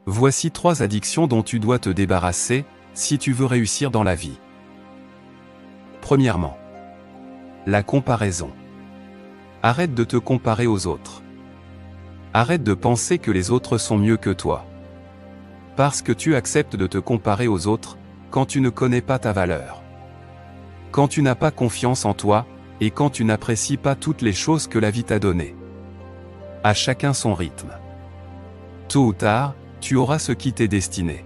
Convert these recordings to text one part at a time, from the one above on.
Voici 3 addictions dont tu dois te débarrasser, si tu veux réussir dans la vie. Premièrement, la comparaison. Arrête de te comparer aux autres. Arrête de penser que les autres sont mieux que toi. Parce que tu acceptes de te comparer aux autres, quand tu ne connais pas ta valeur. Quand tu n'as pas confiance en toi, et quand tu n'apprécies pas toutes les choses que la vie t'a données. À chacun son rythme. Tôt ou tard, tu auras ce qui t'est destiné.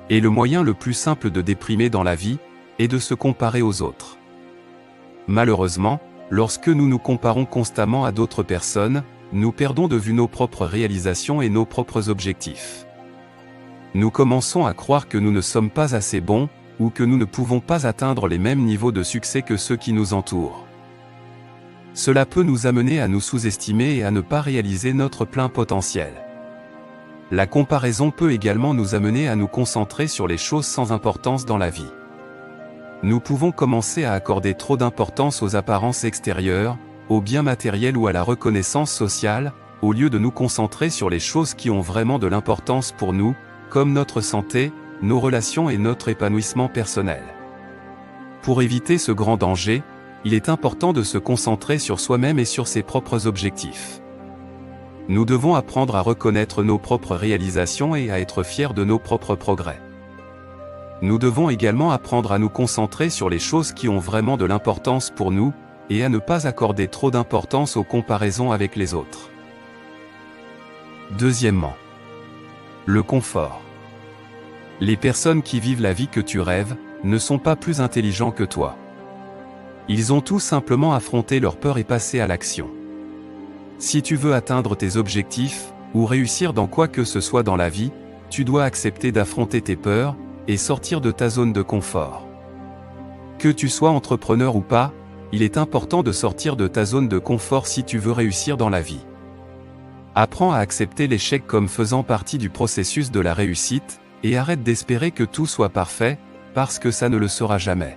Et le moyen le plus simple de déprimer dans la vie, est de se comparer aux autres. Malheureusement, lorsque nous nous comparons constamment à d'autres personnes, nous perdons de vue nos propres réalisations et nos propres objectifs. Nous commençons à croire que nous ne sommes pas assez bons, ou que nous ne pouvons pas atteindre les mêmes niveaux de succès que ceux qui nous entourent. Cela peut nous amener à nous sous-estimer et à ne pas réaliser notre plein potentiel. La comparaison peut également nous amener à nous concentrer sur les choses sans importance dans la vie. Nous pouvons commencer à accorder trop d'importance aux apparences extérieures, aux biens matériels ou à la reconnaissance sociale, au lieu de nous concentrer sur les choses qui ont vraiment de l'importance pour nous, comme notre santé, nos relations et notre épanouissement personnel. Pour éviter ce grand danger, il est important de se concentrer sur soi-même et sur ses propres objectifs. Nous devons apprendre à reconnaître nos propres réalisations et à être fiers de nos propres progrès. Nous devons également apprendre à nous concentrer sur les choses qui ont vraiment de l'importance pour nous, et à ne pas accorder trop d'importance aux comparaisons avec les autres. Deuxièmement, le confort. Les personnes qui vivent la vie que tu rêves, ne sont pas plus intelligents que toi. Ils ont tout simplement affronté leur peur et passé à l'action. Si tu veux atteindre tes objectifs, ou réussir dans quoi que ce soit dans la vie, tu dois accepter d'affronter tes peurs, et sortir de ta zone de confort. Que tu sois entrepreneur ou pas, il est important de sortir de ta zone de confort si tu veux réussir dans la vie. Apprends à accepter l'échec comme faisant partie du processus de la réussite, et arrête d'espérer que tout soit parfait, parce que ça ne le sera jamais.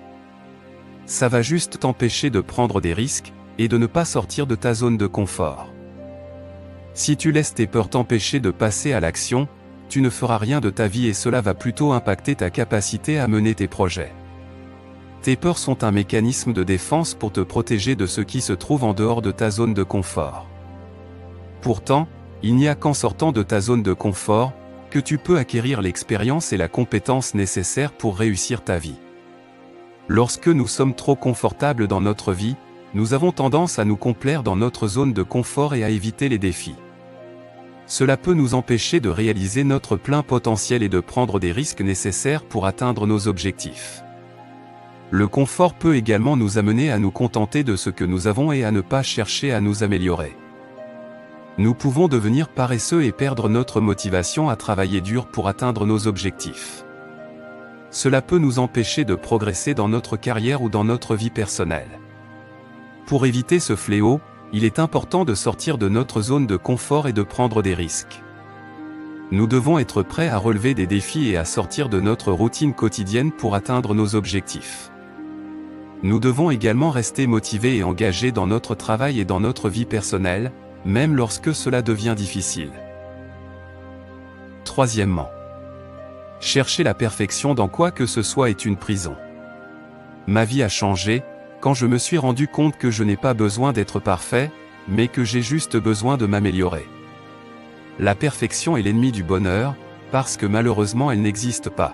Ça va juste t'empêcher de prendre des risques, et de ne pas sortir de ta zone de confort. Si tu laisses tes peurs t'empêcher de passer à l'action, tu ne feras rien de ta vie et cela va plutôt impacter ta capacité à mener tes projets. Tes peurs sont un mécanisme de défense pour te protéger de ce qui se trouve en dehors de ta zone de confort. Pourtant, il n'y a qu'en sortant de ta zone de confort, que tu peux acquérir l'expérience et la compétence nécessaires pour réussir ta vie. Lorsque nous sommes trop confortables dans notre vie, nous avons tendance à nous complaire dans notre zone de confort et à éviter les défis. Cela peut nous empêcher de réaliser notre plein potentiel et de prendre des risques nécessaires pour atteindre nos objectifs. Le confort peut également nous amener à nous contenter de ce que nous avons et à ne pas chercher à nous améliorer. Nous pouvons devenir paresseux et perdre notre motivation à travailler dur pour atteindre nos objectifs. Cela peut nous empêcher de progresser dans notre carrière ou dans notre vie personnelle. Pour éviter ce fléau, il est important de sortir de notre zone de confort et de prendre des risques. Nous devons être prêts à relever des défis et à sortir de notre routine quotidienne pour atteindre nos objectifs. Nous devons également rester motivés et engagés dans notre travail et dans notre vie personnelle, même lorsque cela devient difficile. Troisièmement, chercher la perfection dans quoi que ce soit est une prison. Ma vie a changé, quand je me suis rendu compte que je n'ai pas besoin d'être parfait, mais que j'ai juste besoin de m'améliorer. La perfection est l'ennemi du bonheur, parce que malheureusement elle n'existe pas.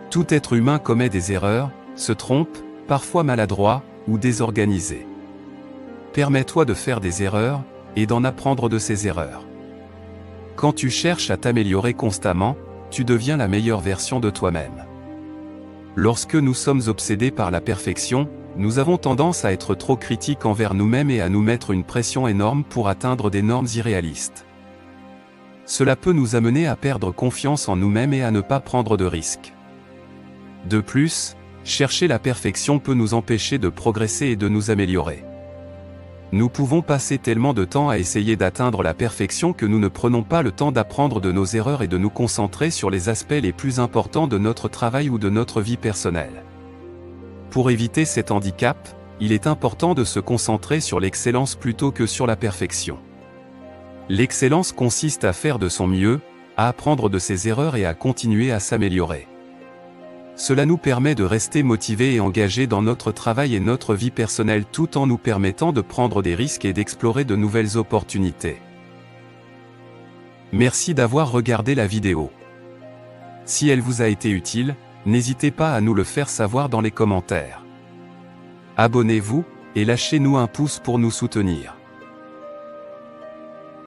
Tout être humain commet des erreurs, se trompe, parfois maladroit, ou désorganisé. Permets-toi de faire des erreurs, et d'en apprendre de ces erreurs. Quand tu cherches à t'améliorer constamment, tu deviens la meilleure version de toi-même. Lorsque nous sommes obsédés par la perfection, nous avons tendance à être trop critiques envers nous-mêmes et à nous mettre une pression énorme pour atteindre des normes irréalistes. Cela peut nous amener à perdre confiance en nous-mêmes et à ne pas prendre de risques. De plus, chercher la perfection peut nous empêcher de progresser et de nous améliorer. Nous pouvons passer tellement de temps à essayer d'atteindre la perfection que nous ne prenons pas le temps d'apprendre de nos erreurs et de nous concentrer sur les aspects les plus importants de notre travail ou de notre vie personnelle. Pour éviter cet handicap, il est important de se concentrer sur l'excellence plutôt que sur la perfection. L'excellence consiste à faire de son mieux, à apprendre de ses erreurs et à continuer à s'améliorer. Cela nous permet de rester motivés et engagés dans notre travail et notre vie personnelle tout en nous permettant de prendre des risques et d'explorer de nouvelles opportunités. Merci d'avoir regardé la vidéo. Si elle vous a été utile, n'hésitez pas à nous le faire savoir dans les commentaires. Abonnez-vous, et lâchez-nous un pouce pour nous soutenir.